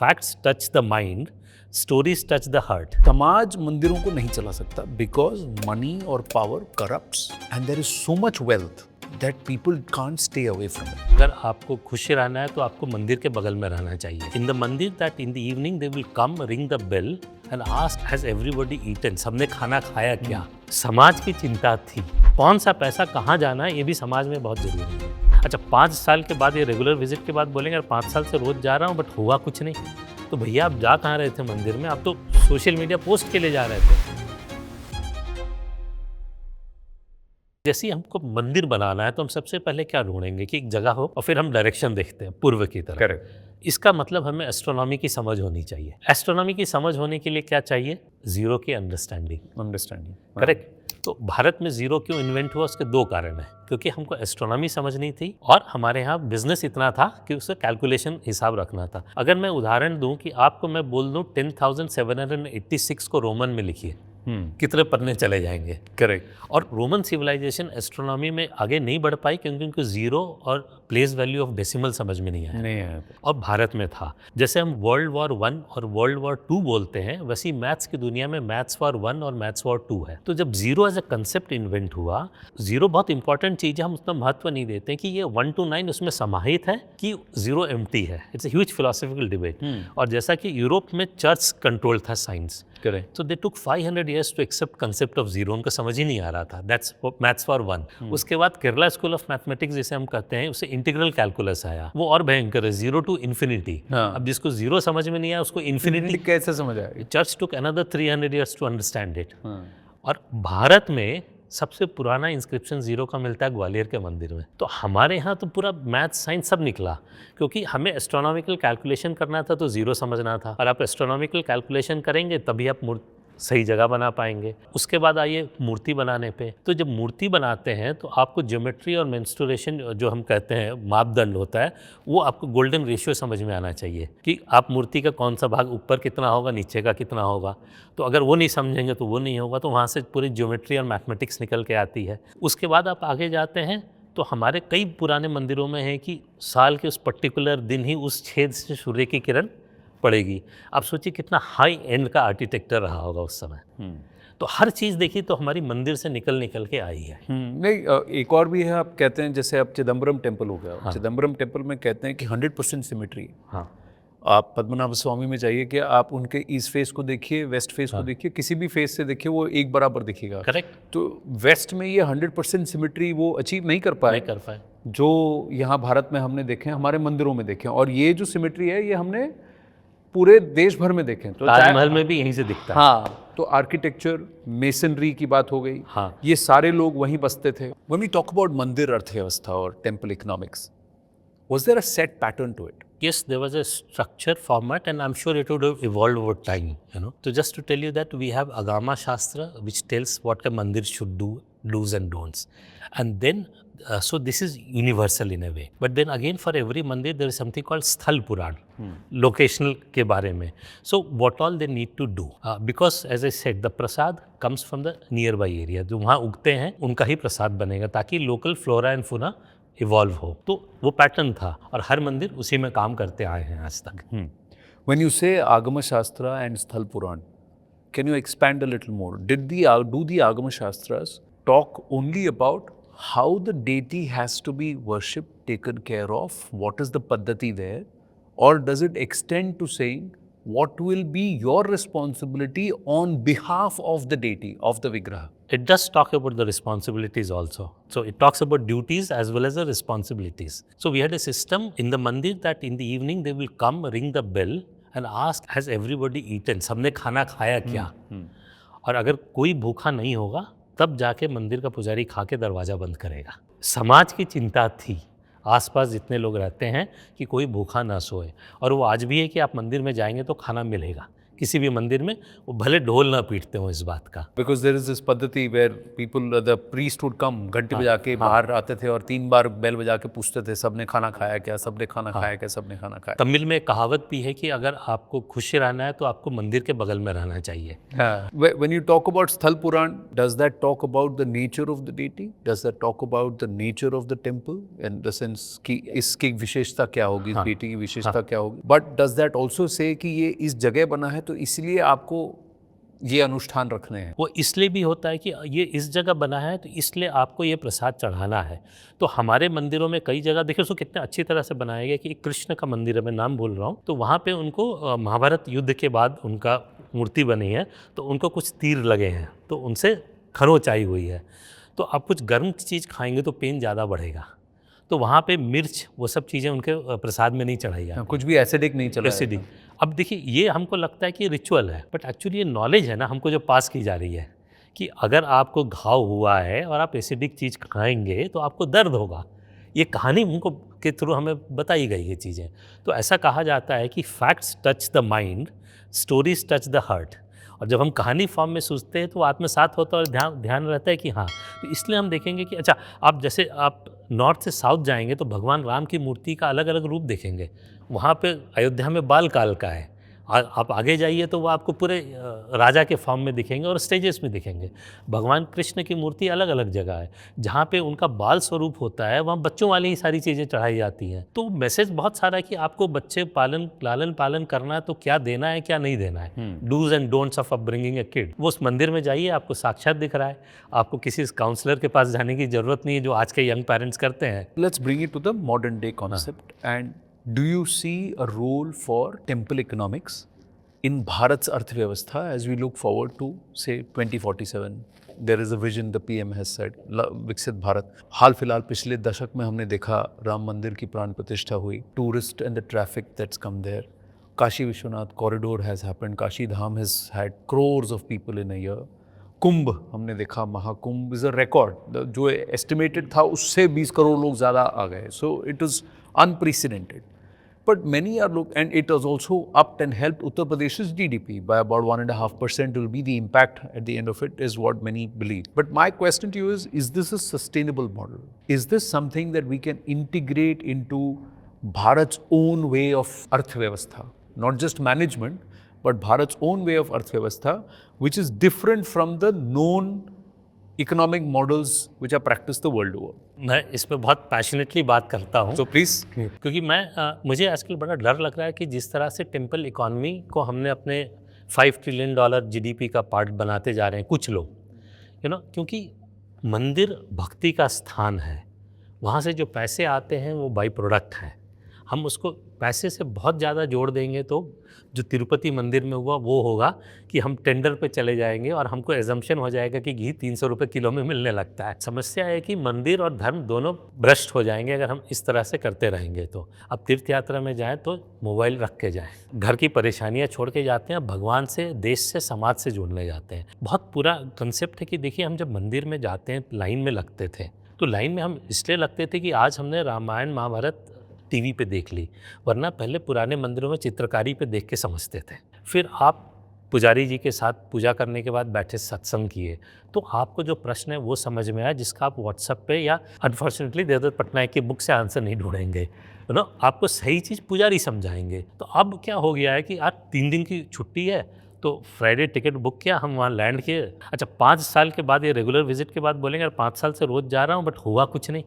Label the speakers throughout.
Speaker 1: Facts touch the mind, stories touch the heart.
Speaker 2: समाज मंदिरों को नहीं चला सकता बिकॉज मनी और power corrupts and there is so much wealth that people can't stay away from it.
Speaker 1: अगर आपको खुश रहना है तो आपको मंदिर के बगल में रहना चाहिए। In the mandir that in the evening they will come, ring the bell and ask has everybody eaten, सबने खाना खाया क्या। समाज की चिंता थी, कौन सा पैसा कहाँ जाना है ये भी समाज में बहुत जरूरी है। अच्छा, 5 साल के बाद ये रेगुलर विजिट के बाद बोलेंगे 5 साल से रोज जा रहा हूँ बट हुआ कुछ नहीं, तो भैया आप जा कहाँ रहे थे मंदिर में? आप तो सोशल मीडिया पोस्ट के लिए जा रहे थे। जैसे ही हमको मंदिर बनाना है तो हम सबसे पहले क्या ढूंढेंगे कि एक जगह हो और फिर हम डायरेक्शन देखते हैं पूर्व की तरफ।
Speaker 2: करेक्ट।
Speaker 1: इसका मतलब हमें एस्ट्रोनॉमी की समझ होनी चाहिए। एस्ट्रोनॉमी की समझ होने के लिए क्या चाहिए? जीरो की अंडरस्टैंडिंग। करेक्ट। तो भारत में जीरो क्यों इन्वेंट हुआ, उसके 2 कारण हैं। क्योंकि हमको एस्ट्रोनॉमी समझनी थी और हमारे यहाँ बिजनेस इतना था कि उससे कैलकुलेशन हिसाब रखना था। अगर मैं उदाहरण दूं कि आपको मैं बोल दूं 10,786 को रोमन में लिखिए, कितने पन्ने चले जाएंगे।
Speaker 2: करेक्ट।
Speaker 1: और रोमन सिविलाइजेशन एस्ट्रोनॉमी में आगे नहीं बढ़ पाई क्योंकि उनको जीरो और प्लेस वैल्यू ऑफ डेसिमल समझ में नहीं आया। और भारत में था। जैसे हम वर्ल्ड वॉर 1 और वर्ल्ड वॉर 2 बोलते हैं, वैसे ही मैथ्स की दुनिया में मैथ्स वॉर 1 और मैथ्स वॉर 2 है। तो जब zero as a concept invent हुआ, जीरो बहुत इंपॉर्टेंट चीज़ है, हम उतना महत्व नहीं देते हैं कि ये 1 to 9 उसमें समाहित है कि जीरो एम्प्टी है। It's a huge philosophical debate. और जैसा कि यूरोप में चर्च कंट्रोल था science,
Speaker 2: correct.
Speaker 1: so they took 500 years to accept concept of zero। उनको समझ ही नहीं आ रहा था। That's maths for 1। उसके बाद केरला स्कूल ऑफ मैथमेटिक्स जिसे हम कहते हैं, उससे इंटीग्रल कैलकुलस आया। वो और भयंकर है, 0 to infinity। अब जिसको जीरो समझ में नहीं आया उसको इन्फिनिटी
Speaker 2: कैसे समझ आएगी?
Speaker 1: Church took another 300 years to understand it। और भारत में सबसे पुराना इंस्क्रिप्शन जीरो का मिलता है ग्वालियर के मंदिर में। तो हमारे यहाँ तो पूरा मैथ साइंस सब निकला, क्योंकि हमें एस्ट्रोनॉमिकल कैलकुलेशन करना था तो जीरो समझना था। और आप एस्ट्रोनॉमिकल कैलकुलेशन करेंगे तभी आप सही जगह बना पाएंगे। उसके बाद आइए मूर्ति बनाने पे। तो जब मूर्ति बनाते हैं तो आपको ज्योमेट्री और मेंस्ट्रुएशन जो हम कहते हैं मापदंड होता है, वो आपको गोल्डन रेशियो समझ में आना चाहिए कि आप मूर्ति का कौन सा भाग ऊपर कितना होगा, नीचे का कितना होगा। तो अगर वो नहीं समझेंगे तो वो नहीं होगा। तो वहाँ से पूरी ज्योमेट्री और मैथमेटिक्स निकल के आती है। उसके बाद आप आगे जाते हैं तो हमारे कई पुराने मंदिरों में है कि साल के उस पर्टिकुलर दिन ही उस छेद से सूर्य की किरण पड़ेगी। आप सोचिए कितना हाई एंड का आर्किटेक्चर रहा होगा उस समय। तो हर चीज़ देखी तो हमारी मंदिर से निकल के आई है।
Speaker 2: नहीं, एक और भी है। आप कहते हैं जैसे आप चिदम्बरम टेम्पल हो गया। चिदम्बरम टेम्पल में कहते हैं कि 100% सिमेट्री। आप पद्मनाभ स्वामी में जाइए कि आप उनके ईस्ट फेस को देखिए, वेस्ट फेस को देखिए, किसी भी फेस से देखिए वो एक बराबर दिखेगा।
Speaker 1: करेक्ट।
Speaker 2: तो वेस्ट में ये 100% सिमेट्री वो अचीव नहीं कर पाए जो यहाँ भारत में हमने देखे, हमारे मंदिरों में देखे। और ये जो सिमेट्री है ये हमने पूरे देश भर में देखें। तो
Speaker 1: ताजमहल में भी यहीं से दिखता है।
Speaker 2: हाँ, तो आर्किटेक्चर, मेसनरी की बात हो गई। ये सारे लोग वहीं बसते थे। When we talk about मंदिर अर्थव्यवस्था और temple economics, was there a set pattern to it?
Speaker 1: Yes, there was a structure, format, and I'm sure it would have evolved over time, you know. So just to tell you that we have Agama Shastra, which tells what a mandir should do, do's and don'ts. And then, so this is universal in a way. But then again, for every mandir, there is something called Sthal Puran, locational के बारे में. So what all they need to do? Because as I said, the prasad comes from the nearby area. जो वहाँ उगते हैं, उनका ही प्रसाद बनेगा ताकि local flora and fauna evolve हो। तो वो पैटर्न था और हर मंदिर उसी में काम करते आए हैं आज तक।
Speaker 2: When you say Agama Shastra and Sthal Puran, can you expand a little more? Do the Agama Shastras talk only about how the deity has to be worshipped, taken care of, what is the paddhati there, or does it extend to saying what will be your responsibility on behalf of the deity, of the Vigraha?
Speaker 1: It does talk about the responsibilities also. So it talks about duties as well as the responsibilities. So we had a system in the mandir that in the evening they will come, ring the bell and ask, has everybody eaten? सबने खाना खाया क्या? और अगर कोई भूखा नहीं होगा तब जाके मंदिर का पुजारी खा के दरवाजा बंद करेगा। समाज की चिंता थी, आसपास जितने लोग रहते हैं, कि कोई भूखा ना सोए। और वो आज भी है कि आप मंदिर में जाएंगे तो खाना मिलेगा, किसी भी मंदिर में, वो भले ढोल ना पीटते हो इस बात का।
Speaker 2: Because there is this पद्धति where people, the priest would come, घंटी बजा के बाहर आते थे और 3 बार बेल बजा के पूछते थे सबने खाना खाया क्या, सबने खाना खाया क्या, सबने खाना खाया।
Speaker 1: तमिल में एक कहावत भी है कि अगर आपको खुश रहना है तो आपको मंदिर के बगल में रहना चाहिए।
Speaker 2: When you talk about Sthal Puran, does that talk about the nature of the deity? Does that talk about the nature of the temple? In the sense कि इसकी विशेषता क्या होगी, इस deity की विशेषता क्या होगी? But does that also say कि ये इस जगह बना है तो इसलिए आपको ये अनुष्ठान रखने हैं?
Speaker 1: वो इसलिए भी होता है कि ये इस जगह बना है तो इसलिए आपको ये प्रसाद चढ़ाना है। तो हमारे मंदिरों में कई जगह देखिए उसको कितने अच्छी तरह से बनाया गया कि एक कृष्ण का मंदिर है, मैं नाम बोल रहा हूँ, तो वहाँ पे उनको महाभारत युद्ध के बाद उनका मूर्ति बनी है, तो उनको कुछ तीर लगे हैं तो उनसे खरोंच आई हुई है। तो आप कुछ गर्म चीज़ खाएंगे तो पेन ज़्यादा बढ़ेगा, तो वहाँ पे मिर्च वो सब चीज़ें उनके प्रसाद में नहीं चढ़ाई जाती।
Speaker 2: कुछ भी एसिडिक नहीं चला है।
Speaker 1: एसिडिक। अब देखिए ये हमको लगता है कि रिचुअल है, बट एक्चुअली ये नॉलेज है ना हमको जो पास की जा रही है कि अगर आपको घाव हुआ है और आप एसिडिक चीज़ खाएंगे तो आपको दर्द होगा। ये कहानी हमको के थ्रू हमें बताई गई ये चीज़ें। तो ऐसा कहा जाता है कि facts touch the mind, stories touch the heart. और जब हम कहानी फॉर्म में सोचते हैं तो आत्मसात होता है और ध्यान रहता है कि हाँ, तो इसलिए हम देखेंगे कि अच्छा आप जैसे आप नॉर्थ से साउथ जाएंगे तो भगवान राम की मूर्ति का अलग अलग रूप देखेंगे। वहाँ पे अयोध्या में बाल काल का है, आप आगे जाइए तो वो आपको पूरे राजा के फॉर्म में दिखेंगे और स्टेजेस में दिखेंगे। भगवान कृष्ण की मूर्ति अलग अलग जगह है, जहाँ पे उनका बाल स्वरूप होता है वहाँ बच्चों वाली ही सारी चीज़ें चढ़ाई जाती हैं। तो मैसेज बहुत सारा है कि आपको बच्चे लालन पालन करना है तो क्या देना है क्या नहीं देना है, dos and don'ts of upbringing a kid. वो उस मंदिर में जाइए आपको साक्षात दिख रहा है, आपको किसी काउंसलर के पास जाने की जरूरत नहीं है जो आज के यंग पेरेंट्स करते हैं।
Speaker 2: Let's bring it to the modern day concept. And do you see a role for temple economics in Bharat's Arthvyavastha as we look forward to say 2047? There is a vision the PM has said, विकसित भारत। हाल फिलहाल पिछले दशक में हमने देखा राम मंदिर की प्राण प्रतिष्ठा हुई, tourist and the traffic that's come there, Kashi Vishwanath corridor has happened, Kashi Dham has had crores of people in a year. Kumbh हमने देखा, महाकुंभ इज अ रिकॉर्ड, जो एस्टिमेटेड था उससे 20 करोड़ लोग ज़्यादा आ गए, so it is unprecedented. But many are and it has also upped and helped Uttar Pradesh's GDP by about 1.5% will be the impact at the end of it, is what many believe. But my question to you is this a sustainable model? Is this something that we can integrate into Bharat's own way of Arthvyavastha? Not just management, but Bharat's own way of Arthvyavastha, which is different from the known economic models which are practiced the world over.
Speaker 1: मैं इस पे बहुत passionately बात करता हूँ,
Speaker 2: So please.
Speaker 1: क्योंकि मुझे आजकल बड़ा डर लग रहा है कि जिस तरह से टेम्पल इकॉनमी को हमने अपने $5 ट्रिलियन जीडीपी का पार्ट बनाते जा रहे हैं कुछ लोग, क्योंकि मंदिर भक्ति का स्थान है, वहाँ से जो पैसे आते हैं वो बाई प्रोडक्ट हैं। हम उसको पैसे से बहुत ज़्यादा जोड़ देंगे तो जो तिरुपति मंदिर में हुआ वो होगा कि हम टेंडर पे चले जाएंगे और हमको एजम्पशन हो जाएगा कि घी 300 रुपये किलो में मिलने लगता है। समस्या है कि मंदिर और धर्म दोनों भ्रष्ट हो जाएंगे अगर हम इस तरह से करते रहेंगे। तो अब तीर्थ यात्रा में जाएँ तो मोबाइल रख के जाएँ, घर की परेशानियाँ छोड़ के जाते हैं, भगवान से, देश से, समाज से जुड़ने जाते हैं। बहुत पूरा कंसेप्ट है कि देखिए हम जब मंदिर में जाते हैं लाइन में लगते थे, तो लाइन में हम इसलिए लगते थे कि आज हमने रामायण महाभारत टीवी पे देख ली, वरना पहले पुराने मंदिरों में चित्रकारी पे देख के समझते थे। फिर आप पुजारी जी के साथ पूजा करने के बाद बैठे सत्संग किए तो आपको जो प्रश्न है वो समझ में आया, जिसका आप व्हाट्सएप पे या अनफॉर्चुनेटली देवदत्त पटनायक की बुक से आंसर नहीं ढूंढेंगे, आपको सही चीज़ पुजारी समझाएंगे। तो अब क्या हो गया है कि आज 3 दिन की छुट्टी है तो फ्राइडे टिकट बुक किया, हम वहाँ लैंड किए। अच्छा 5 साल के बाद ये रेगुलर विजिट के बाद बोलेंगे 5 साल से रोज़ जा रहा हूँ बट हुआ कुछ नहीं।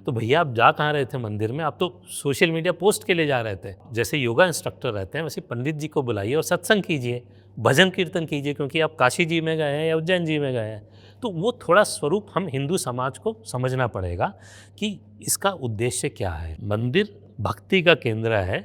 Speaker 1: तो भैया आप जा कहाँ रहे थे मंदिर में, आप तो सोशल मीडिया पोस्ट के लिए जा रहे थे। जैसे योगा इंस्ट्रक्टर रहते हैं वैसे पंडित जी को बुलाइए और सत्संग कीजिए, भजन कीर्तन कीजिए, क्योंकि आप काशी जी में गए हैं या उज्जैन जी में गए हैं। तो वो थोड़ा स्वरूप हम हिंदू समाज को समझना पड़ेगा कि इसका उद्देश्य क्या है। मंदिर भक्ति का केंद्र है,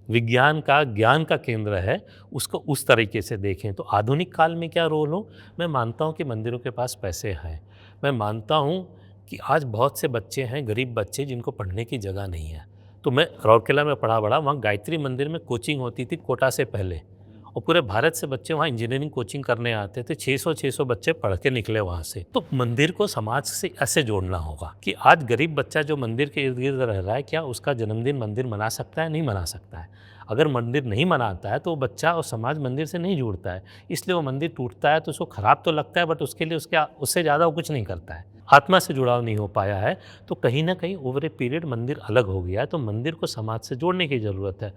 Speaker 1: विज्ञान का, ज्ञान का केंद्र है, उसको उस तरीके से देखें। तो आधुनिक काल में क्या रोल हो, मैं मानता हूँ कि मंदिरों के पास पैसे हैं। मैं मानता हूँ कि आज बहुत से बच्चे हैं, गरीब बच्चे, जिनको पढ़ने की जगह नहीं है। तो मैं राउरकेला में पढ़ा बड़ा, वहाँ गायत्री मंदिर में कोचिंग होती थी कोटा से पहले, और पूरे भारत से बच्चे वहाँ इंजीनियरिंग कोचिंग करने आते थे। 600 बच्चे पढ़ के निकले वहाँ से। तो मंदिर को समाज से ऐसे जोड़ना होगा कि आज गरीब बच्चा जो मंदिर के इर्द गिर्द रह रहा है, क्या उसका जन्मदिन मंदिर मना सकता है? नहीं मना सकता है। अगर मंदिर नहीं मनाता है तो वो बच्चा और समाज मंदिर से नहीं जुड़ता है, इसलिए वो मंदिर टूटता है तो उसको ख़राब तो लगता है, बट उसके लिए उससे ज़्यादा वो कुछ नहीं करता है। आत्मा से जुड़ाव नहीं हो पाया है, तो कहीं ना कहीं ओवर ए पीरियड मंदिर अलग हो गया है। तो मंदिर को समाज से जोड़ने की ज़रूरत है।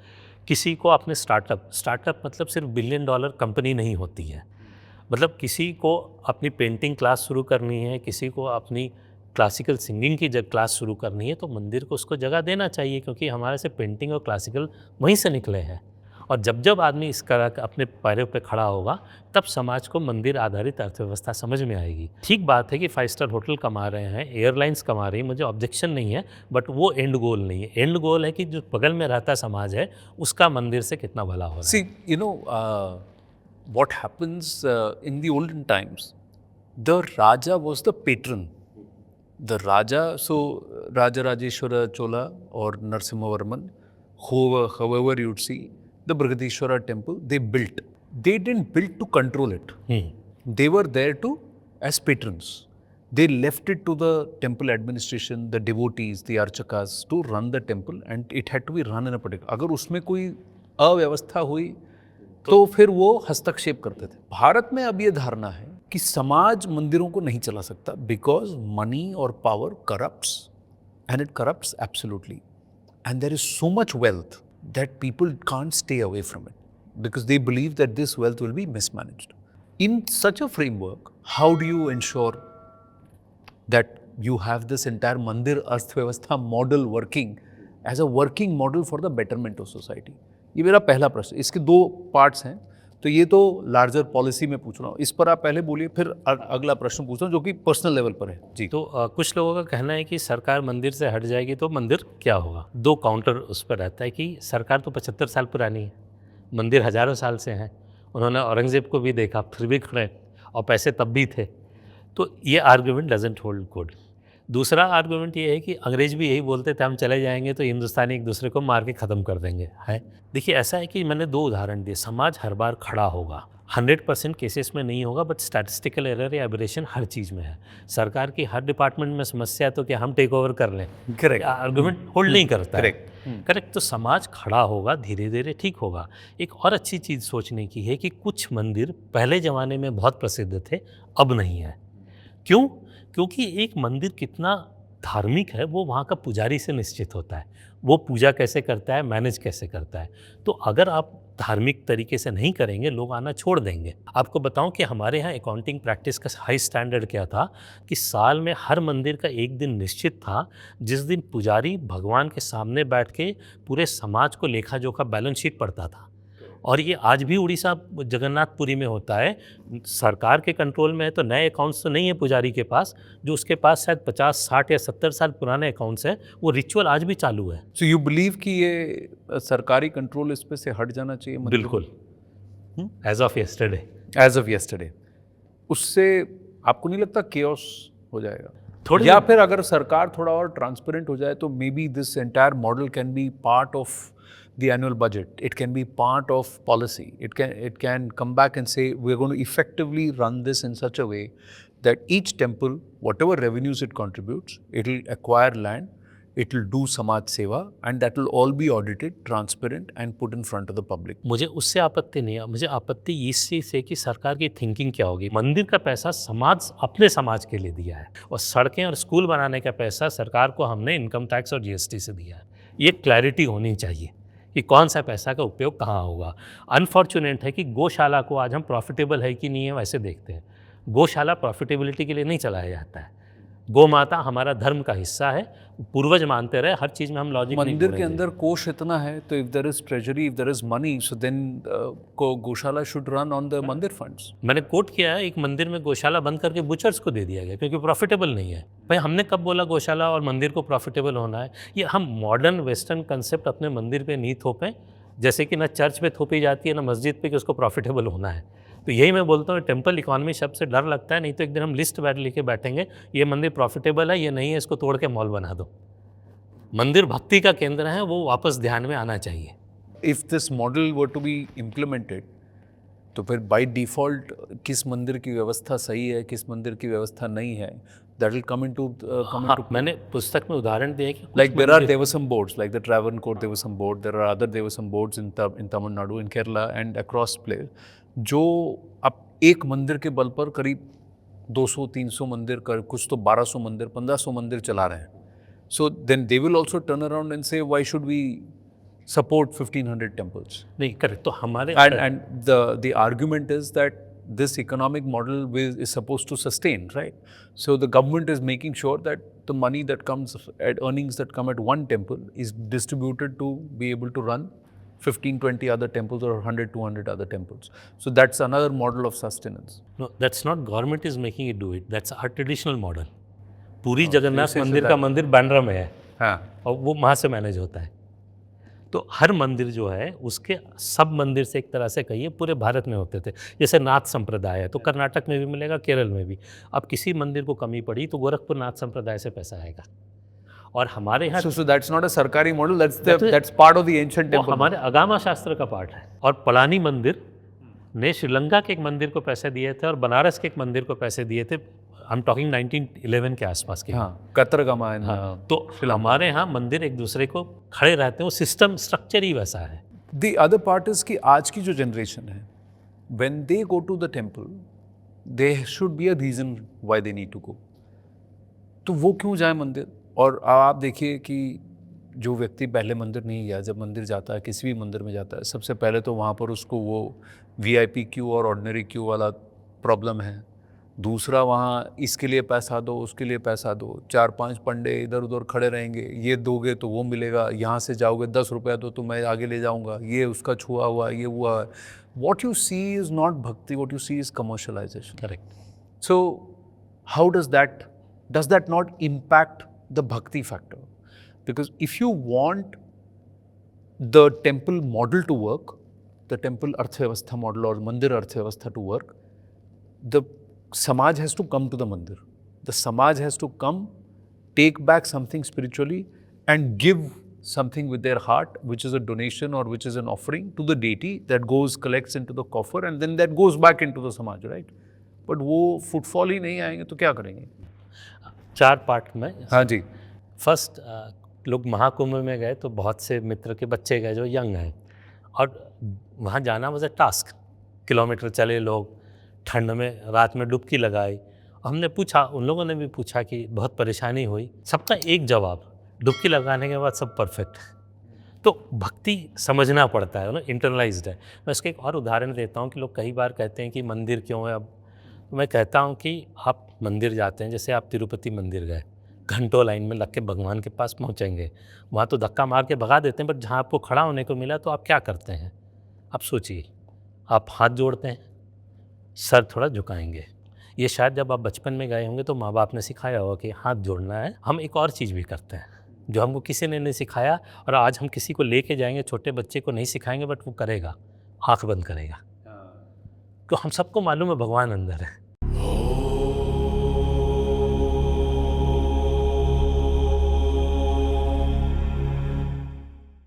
Speaker 1: किसी को अपने स्टार्टअप मतलब सिर्फ $1 बिलियन कंपनी नहीं होती है। मतलब किसी को अपनी पेंटिंग क्लास शुरू करनी है, किसी को अपनी क्लासिकल सिंगिंग की जब क्लास शुरू करनी है, तो मंदिर को उसको जगह देना चाहिए, क्योंकि हमारे से पेंटिंग और क्लासिकल वहीं से निकले हैं। और जब जब आदमी इस तरह का अपने पैरों पे खड़ा होगा, तब समाज को मंदिर आधारित अर्थव्यवस्था समझ में आएगी। ठीक बात है कि 5 स्टार होटल कमा रहे हैं, एयरलाइंस कमा रही है, मुझे ऑब्जेक्शन नहीं है, बट वो एंड गोल नहीं है। एंड गोल है कि जो बगल में रहता समाज है, उसका मंदिर से कितना भला हो रहा है।
Speaker 2: See, you know, what happens in the olden times, the Raja was the patron. The Raja, so Raja Rajeshwara Chola or Narasimhavarman, however you'd see, the Brigadishwara temple, they built. They didn't build to control it. They were there to, as patrons. They left it to the temple administration, the devotees, the archakas to run the temple, and it had to be run in a particular. अगर उसमें कोई अव्यवस्था हुई तो फिर वो हस्तक्षेप करते थे। भारत में अब ये धारणा है कि समाज मंदिरों को नहीं चला सकता, बिकॉज मनी और power corrupts, and it corrupts absolutely, and there is so much wealth that people can't stay away from it because they believe that this wealth will be mismanaged. In such a framework, how do you ensure that you have this entire mandir अर्थव्यवस्था model working as a working model for the betterment of society? ये मेरा पहला प्रश्न। इसके दो parts हैं, तो ये तो लार्जर पॉलिसी में पूछ रहा हूँ, इस पर आप पहले बोलिए, फिर अगला प्रश्न पूछ रहा हूँ जो कि पर्सनल लेवल पर है जी।
Speaker 1: तो कुछ लोगों का कहना है कि सरकार मंदिर से हट जाएगी तो मंदिर क्या होगा। दो काउंटर उस पर रहता है कि सरकार तो 75 साल पुरानी है, मंदिर हज़ारों साल से हैं, उन्होंने औरंगज़ेब को भी देखा, फिर भी खड़े और पैसे तब भी थे। तो ये आर्गूमेंट डजेंट होल्ड गुड। दूसरा आर्गूमेंट ये है कि अंग्रेज भी यही बोलते थे, हम चले जाएंगे तो हिंदुस्तानी एक दूसरे को मार के ख़त्म कर देंगे। है, देखिए ऐसा है कि मैंने दो उदाहरण दिए। समाज हर बार खड़ा होगा, 100% केसेस में नहीं होगा, बट स्टैटिस्टिकल एरर या एबरेशन हर चीज़ में है। सरकार की हर डिपार्टमेंट में समस्या है तो क्या हम टेक ओवर कर लें?
Speaker 2: करेक्ट,
Speaker 1: आर्गूमेंट होल्ड नहीं करता है।
Speaker 2: करेक्ट।
Speaker 1: तो समाज खड़ा होगा, धीरे धीरे ठीक होगा। एक और अच्छी चीज़ सोचने की है कि कुछ मंदिर पहले ज़माने में बहुत प्रसिद्ध थे, अब नहीं है। क्यों? क्योंकि एक मंदिर कितना धार्मिक है वो वहाँ का पुजारी से निश्चित होता है। वो पूजा कैसे करता है, मैनेज कैसे करता है। तो अगर आप धार्मिक तरीके से नहीं करेंगे, लोग आना छोड़ देंगे। आपको बताऊं कि हमारे यहाँ अकाउंटिंग प्रैक्टिस का हाई स्टैंडर्ड क्या था कि साल में हर मंदिर का एक दिन निश्चित था, जिस दिन पुजारी भगवान के सामने बैठ के पूरे समाज को लेखा जोखा बैलेंस शीट पढ़ता था। और ये आज भी उड़ीसा जगन्नाथपुरी में होता है। सरकार के कंट्रोल में है तो नए अकाउंट्स तो नहीं है पुजारी के पास, जो उसके पास शायद 50, 60 या 70 साल पुराने अकाउंट्स हैं, वो रिचुअल आज भी चालू है।
Speaker 2: सो यू बिलीव कि ये सरकारी कंट्रोल इस पे से हट जाना चाहिए?
Speaker 1: बिल्कुल, age of yesterday.
Speaker 2: Age of yesterday. उससे आपको नहीं लगता केओस हो जाएगा?
Speaker 1: थोड़ी,
Speaker 2: या फिर अगर सरकार थोड़ा और ट्रांसपेरेंट हो जाए तो may be this entire model can be part of the annual budget. It can be part of policy. It can come back and say we're going to effectively run this in such a way that each temple, whatever revenues it contributes, it will acquire land, it will do samaj seva, and that will all be audited, transparent, and put in front of the public.
Speaker 1: मुझे उससे आपत्ति नहीं है। मुझे आपत्ति इस चीज़ से कि सरकार की थिंकिंग क्या होगी। मंदिर का पैसा समाज अपने समाज के लिए दिया है, और सड़कें और स्कूल बनाने का पैसा सरकार को हमने इनकम टैक्स और जीएसटी से दिया है। ये क्लैरिटी होनी चाहिए कि कौन सा पैसा का उपयोग कहाँ होगा। अनफॉर्चुनेट है कि गौशाला को आज हम प्रॉफिटेबल है कि नहीं है वैसे देखते हैं। गौशाला प्रॉफिटेबिलिटी के लिए नहीं चलाया जाता है। गौ माता हमारा धर्म का हिस्सा है, पूर्वज मानते रहे, हर चीज़ में हम लॉजिक नहीं
Speaker 2: मंदिर के अंदर कोष इतना है तो if there is treasury, if there is money, so then gaushala should run on the mandir funds.
Speaker 1: मैंने कोट किया है, एक मंदिर में गौशाला बंद करके बुचर्स को दे दिया गया क्योंकि प्रॉफिटेबल नहीं है। भाई हमने कब बोला गौशाला और मंदिर को प्रॉफिटेबल होना है? ये हम मॉडर्न वेस्टर्न कंसेप्ट अपने मंदिर पे नहीं थोपें, जैसे कि ना चर्च पे थोपी जाती है ना मस्जिद पे कि उसको प्रॉफिटेबल होना है। तो यही मैं बोलता हूँ, टेम्पल इकोनॉमी शब्द से डर लगता है, नहीं तो एक दिन हम लिस्ट लेके बैठेंगे, ये मंदिर प्रॉफिटेबल है, ये नहीं है, इसको तोड़ के मॉल बना दो। मंदिर भक्ति का केंद्र है, वो वापस ध्यान में आना चाहिए।
Speaker 2: If this model were to be implemented, तो फिर बाय डिफ़ॉल्ट किस मंदिर की व्यवस्था सही है, किस मंदिर की व्यवस्था नहीं है, that will come into
Speaker 1: हाँ, मैंने पुस्तक में उदाहरण दिया है कि कुछ
Speaker 2: like there were some boards like the Travancore, there was some board, there were some boards in Tamil Nadu, in Kerala and across place, जो अब एक मंदिर के बल पर करीब 200-300 मंदिर कर, कुछ तो 1200 मंदिर, 1500 मंदिर चला रहे हैं. So then they will also turn around and say, why should we support 1500 temples?
Speaker 1: नहीं करेक्ट. तो हमारे
Speaker 2: And the argument is that this economic model is supposed to sustain, right? So the government is making sure that the money that comes at earnings that come at one temple is distributed to be able to run 15-20 other temples or 100-200 other temples. So that's another model of sustenance.
Speaker 1: No, that's not government is making it do it. That's our traditional model. पूरी जगन्नाथ मंदिर का मंदिर बांद्रा में है.
Speaker 2: हाँ.
Speaker 1: और वो वहाँ से मैनेज होता है. तो हर मंदिर जो है उसके सब मंदिर से एक तरह से कहिए पूरे भारत में होते थे. जैसे नाथ संप्रदाय है तो कर्नाटक में भी मिलेगा, केरल में भी. अब किसी मंदिर को कमी पड़ी तो गोरखपुर नाथ संप्रदाय से पैसा आएगा. और हमारे यहाँ
Speaker 2: so that's not a सरकारी model, that's part of the ancient temple.
Speaker 1: हमारे अगामा शास्त्र का पार्ट है. और पलानी मंदिर ने श्रीलंका के एक मंदिर को पैसे दिए थे और बनारस के एक मंदिर को पैसे दिए थे. आई एम टॉकिंग 1911 के आसपास के.
Speaker 2: हाँ, कतरगमा.
Speaker 1: हाँ, तो हमारे यहाँ मंदिर एक दूसरे को खड़े रहते हैं. वो सिस्टम स्ट्रक्चर ही वैसा है.
Speaker 2: The other part is कि आज की जो जनरेशन है, when they go to the temple, there should be a reason why they need to go. तो वो क्यों जाए मंदिर? और आप देखिए कि जो व्यक्ति पहले मंदिर नहीं गया, जब मंदिर जाता है, किसी भी मंदिर में जाता है, सबसे पहले तो वहाँ पर उसको वो VIP क्यू और ऑर्डिनरी क्यू वाला प्रॉब्लम है. दूसरा वहाँ इसके लिए पैसा दो, उसके लिए पैसा दो, 4-5 पंडे इधर उधर खड़े रहेंगे, ये दोगे तो वो मिलेगा, यहाँ से जाओगे 10 रुपया दो तो मैं आगे ले जाऊँगा, ये उसका छुआ हुआ, ये हुआ है. What you see is not bhakti, what you see is commercialization.
Speaker 1: Correct.
Speaker 2: So how does that not impact the bhakti factor? Because if you want the temple model to work, the temple Arthavastha model or Mandir Arthavastha to work, the Samaj has to come to the Mandir. The Samaj has to come, take back something spiritually and give something with their heart, which is a donation or which is an offering to the deity that goes, collects into the coffer and then that goes back into the Samaj, right? But वो footfall ही नहीं आएंगे तो क्या करेंगे?
Speaker 1: 4 part में.
Speaker 2: हाँ जी.
Speaker 1: First लोग महाकुंभ में गए तो बहुत से मित्र के बच्चे गए जो यंग हैं और वहाँ जाना वॉज अ टास्क. किलोमीटर चले लोग, ठंड में रात में डुबकी लगाई. हमने पूछा, उन लोगों ने भी पूछा कि बहुत परेशानी हुई. सबका एक जवाब, डुबकी लगाने के बाद सब परफेक्ट. तो भक्ति समझना पड़ता है ना, इंटरनलाइज्ड है. मैं इसके एक और उदाहरण देता हूँ कि लोग कई बार कहते हैं कि मंदिर क्यों है. अब मैं कहता हूँ कि आप मंदिर जाते हैं, जैसे आप तिरुपति मंदिर गए, घंटों लाइन में लग के भगवान के पास पहुँचेंगे. वहाँ तो धक्का मार के भगा देते हैं, बट जहाँ आपको खड़ा होने को मिला तो आप क्या करते हैं? आप सोचिए, आप हाथ जोड़ते हैं, सर थोड़ा झुकाएंगे. ये शायद जब आप बचपन में गए होंगे तो माँ बाप ने सिखाया होगा कि हाथ जोड़ना है. हम एक और चीज़ भी करते हैं जो हमको किसी ने नहीं सिखाया और आज हम किसी को लेके जाएंगे, छोटे बच्चे को नहीं सिखाएंगे बट वो करेगा, आँख बंद करेगा. तो हम सबको मालूम है भगवान अंदर है,